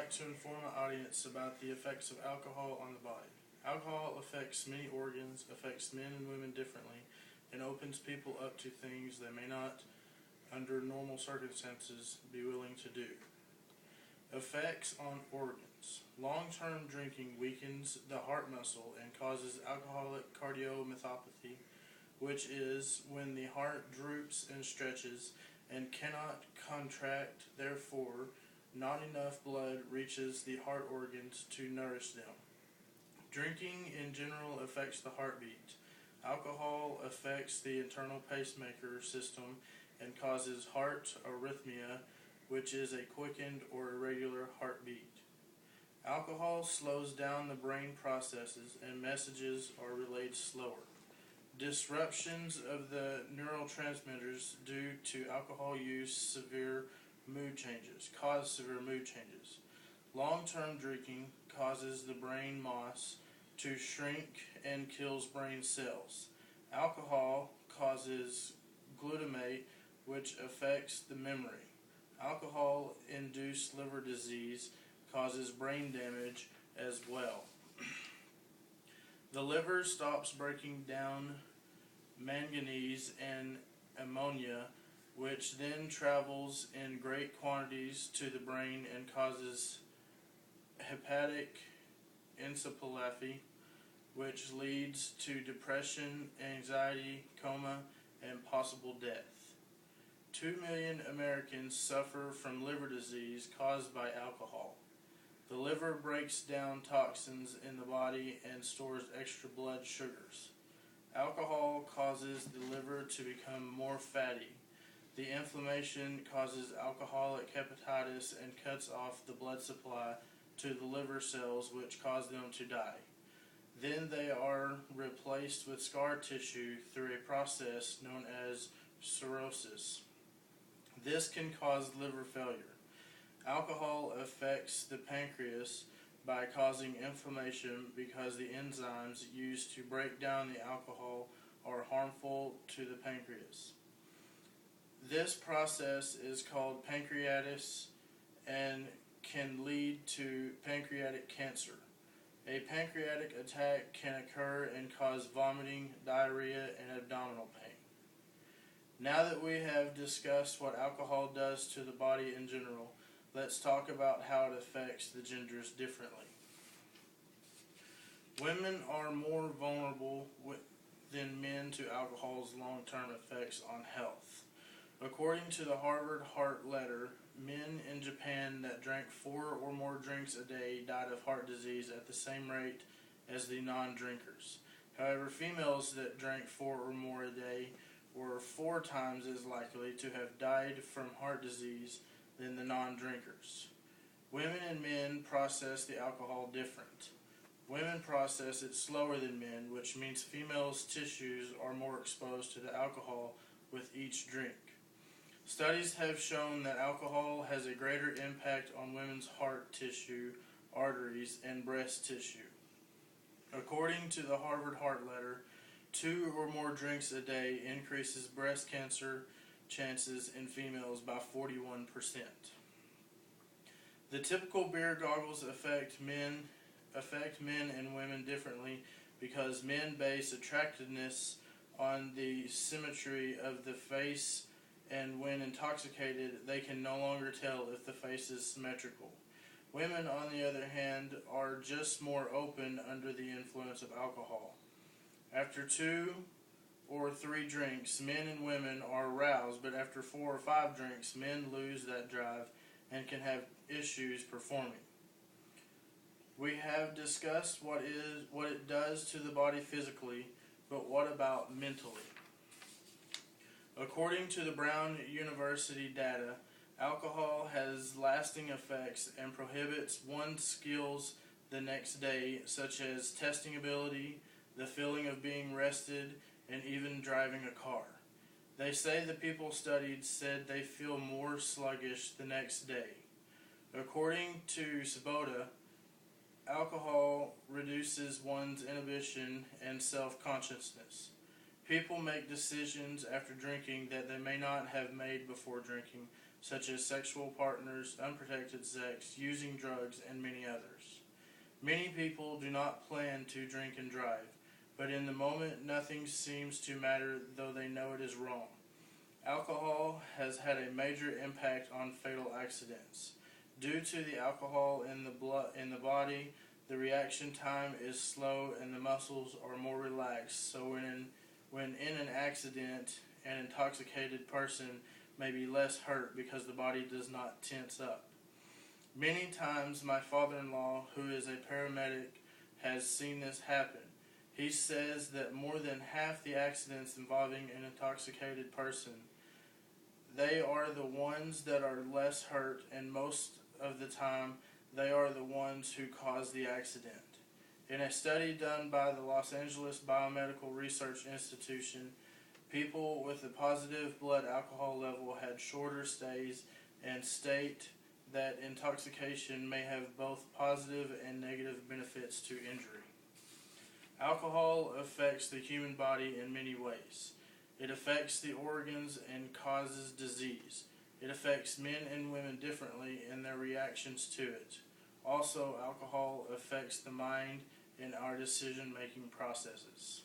like to inform my audience about the effects of alcohol on the body. Alcohol affects many organs, affects men and women differently, and opens people up to things they may not, under normal circumstances, be willing to do. Effects on organs. Long-term drinking weakens the heart muscle and causes alcoholic cardiomyopathy, which is when the heart droops and stretches and cannot contract, therefore not enough blood reaches the heart organs to nourish them. Drinking in general affects the heartbeat. Alcohol affects the internal pacemaker system and causes heart arrhythmia, which is a quickened or irregular heartbeat. Alcohol slows down the brain processes and messages are relayed slower. Disruptions of the neurotransmitters due to alcohol use cause severe mood changes. Long-term drinking causes the brain mass to shrink and kills brain cells. Alcohol causes glutamate, which affects the memory. Alcohol-induced liver disease causes brain damage as well. The liver stops breaking down manganese and ammonia, which then travels in great quantities to the brain and causes hepatic encephalopathy, which leads to depression, anxiety, coma, and possible death. 2 million Americans suffer from liver disease caused by alcohol. The liver breaks down toxins in the body and stores extra blood sugars. Alcohol causes the liver to become more fatty. The inflammation causes alcoholic hepatitis and cuts off the blood supply to the liver cells, which cause them to die. Then they are replaced with scar tissue through a process known as cirrhosis. This can cause liver failure. Alcohol affects the pancreas by causing inflammation because the enzymes used to break down the alcohol are harmful to the pancreas. This process is called pancreatitis and can lead to pancreatic cancer. A pancreatic attack can occur and cause vomiting, diarrhea, and abdominal pain. Now that we have discussed what alcohol does to the body in general, let's talk about how it affects the genders differently. Women are more vulnerable than men to alcohol's long-term effects on health. According to the Harvard Heart Letter, men in Japan that drank 4 or more drinks a day died of heart disease at the same rate as the non-drinkers. However, females that drank 4 or more a day were 4 times as likely to have died from heart disease than the non-drinkers. Women and men process the alcohol different. Women process it slower than men, which means females' tissues are more exposed to the alcohol with each drink. Studies have shown that alcohol has a greater impact on women's heart tissue, arteries, and breast tissue. According to the Harvard Heart Letter, 2 or more drinks a day increases breast cancer chances in females by 41%. The typical beer goggles affect men and women differently because men base attractiveness on the symmetry of the face, and when intoxicated, they can no longer tell if the face is symmetrical. Women, on the other hand, are just more open under the influence of alcohol. After 2 or 3 drinks, men and women are aroused, but after 4 or 5 drinks, men lose that drive and can have issues performing. We have discussed what it does to the body physically, but what about mentally? According to the Brown University data, alcohol has lasting effects and prohibits one's skills the next day, such as testing ability, the feeling of being rested, and even driving a car. They say the people studied said they feel more sluggish the next day. According to Sabota, alcohol reduces one's inhibition and self-consciousness. People make decisions after drinking that they may not have made before drinking, such as sexual partners, unprotected sex, using drugs, and many others. Many people do not plan to drink and drive, but in the moment nothing seems to matter, though they know it is wrong. Alcohol has had a major impact on fatal accidents. Due to the alcohol in the body, the reaction time is slow and the muscles are more relaxed. So when in an accident, an intoxicated person may be less hurt because the body does not tense up. Many times my father-in-law, who is a paramedic, has seen this happen. He says that more than half the accidents involving an intoxicated person, they are the ones that are less hurt, and most of the time they are the ones who cause the accident. In a study done by the Los Angeles Biomedical Research Institution, people with a positive blood alcohol level had shorter stays and state that intoxication may have both positive and negative benefits to injury. Alcohol affects the human body in many ways. It affects the organs and causes disease. It affects men and women differently in their reactions to it. Also, alcohol affects the mind and our decision-making processes.